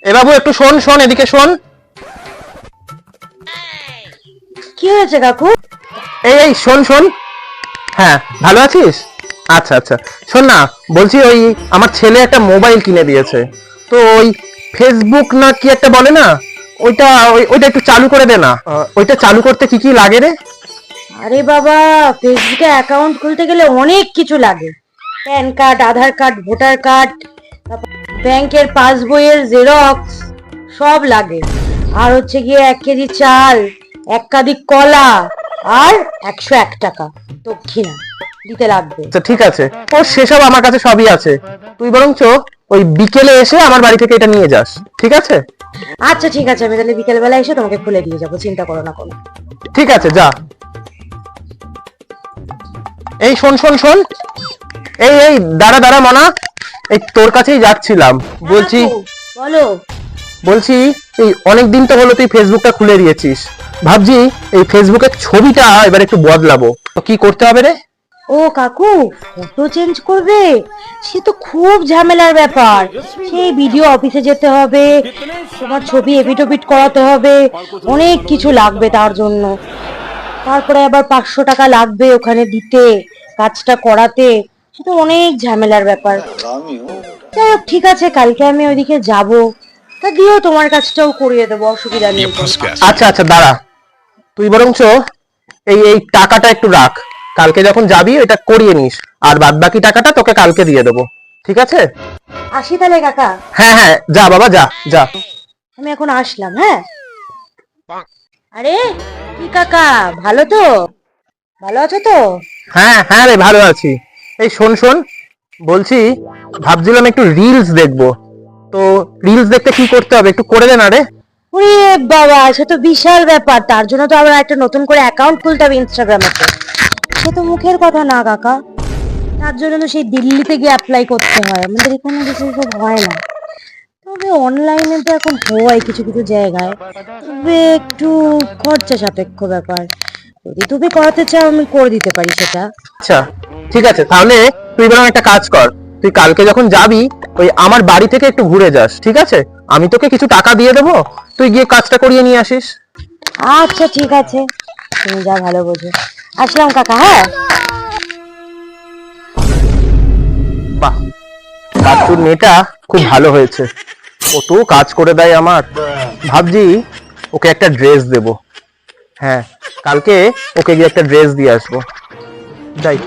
এ বাবু একটু শোন শোন, এদিকে শোন। কি হয়েছে কাকু? এই এই শোন শোন। হ্যাঁ, ভালো আছিস? আচ্ছা আচ্ছা, শোন না, বলছি ওই আমার ছেলে একটা মোবাইল কিনে দিয়েছে, তো ওই ফেসবুক না কি একটা বলে না, ওইটা একটু চালু করে দে না। ওইটা চালু করতে কি কি লাগে রে? আরে বাবা, ফেসবুকে অ্যাকাউন্ট খুলতে গেলে অনেক কিছু লাগে। প্যান কার্ড, আধার কার্ড, ভোটার কার্ড, ব্যাংকের পাসবইয়ের জেরক্স সব লাগে। আর হচ্ছে গিয়ে 1 কেজি চাল, 1 কাঁদি কলা, আর 101 টাকা দক্ষিণা দিতে লাগবে। আচ্ছা ঠিক আছে, ও সেসব আমার কাছে সবই আছে। তুই বরঞ্চ ওই বিকেলে এসে আমার বাড়ি থেকে এটা নিয়ে যাস, ঠিক আছে? আচ্ছা ঠিক আছে, আমি তাহলে বিকেল বেলা এসে তোমাকে খুলে দিয়ে যাবো, চিন্তা করো না কোনো। ঠিক আছে, যা। এই শোন শোন শোন, এই এই দাঁড়া দাঁড়া মনা, এই তোর কাছেই যাচ্ছিলাম। বলছি বলো। বলছি এই অনেক দিন তো হলো তুই ফেসবুকটা খুলে দিয়েছিস, ভাবছি এই ফেসবুকের ছবিটা এবার একটু বদলাবো, তো কি করতে হবে রে? ও কাকু, ফটো চেঞ্জ করবে? সে তো খুব ঝামেলার ব্যাপার। সেই ভিডিও অফিসে যেতে হবে, তোমার ছবি এডিট ওপিট করাতে হবে, অনেক কিছু লাগবে তার জন্য। তারপরে আবার 500 টাকা লাগবে ওখানে দিতে, কাজটা করাতে। সে তো অনেক ঝামেলার ব্যাপার। যাই হোক, ঠিক আছে, কালকে আমি ওইদিকে যাব, তা দিও তোমার কাজটাও করিয়ে দেবো, অসুবিধা নেই। আচ্ছা আচ্ছা দাঁড়া, তুই বরঞ্চ এই এই টাকাটা একটু রাখ, কালকে যখন যাবি এটা করিয়ে নিস, আর বাদ বাকি টাকাটা তোকে কালকে দিয়ে দেবো, ঠিক আছে? আসি তাহলে কাকা। হ্যাঁ হ্যাঁ, যা বাবা, যা যা। আমি এখন আসলাম, হ্যাঁ। আরে কি কাকা, ভালো তো? ভালো আছো তো? হ্যাঁ হ্যাঁ রে, ভালো আছি। এই শোন শোন, বলছি ভাবছিলাম একটু রিলস দেখবো, তো রিলস দেখতে কি করতে হবে একটু করে দে না রে। ওরে বাবা, সে তো বিশাল ব্যাপার। তার জন্য তো আবার একটা নতুন করে অ্যাকাউন্ট খুলতে হবে ইনস্টাগ্রামে। সে তো মুখের কথা না কাকা, তার জন্য তো সেই দিল্লিতে গিয়ে অ্যাপ্লাই করতে হয়, আমাদের এখানে কিছু সব হয় না। তবে অনলাইনে তো এখন হয় কিছু কিছু জায়গায়, তবে একটু খরচা সাপেক্ষ ব্যাপার। যদি তুমি করাতে চাও আমি করে দিতে পারি সেটা। আচ্ছা ঠিক আছে, তাহলে তুই বরং একটা কাজ কর, তুই কালকে যখন যাবি ওই আমার বাড়ি থেকে একটু ঘুরে যাস, ঠিক আছে? আমি তোকে কিছু টাকা দিয়ে দেবো, তুই গিয়ে কাজটা করিয়ে নিয়ে আসিস। আচ্ছা ঠিক আছে, তুমি যা ভালো বোঝো। আসলাম কাকা, হ্যাঁ। বাহ, কাজুর মেয়েটা খুব ভালো হয়েছে, কত কাজ করে দেয় আমার। ভাবছি ওকে একটা ড্রেস দেব। হ্যাঁ, কালকে ওকে গিয়ে একটা ড্রেস দিয়ে আসবো, যাই।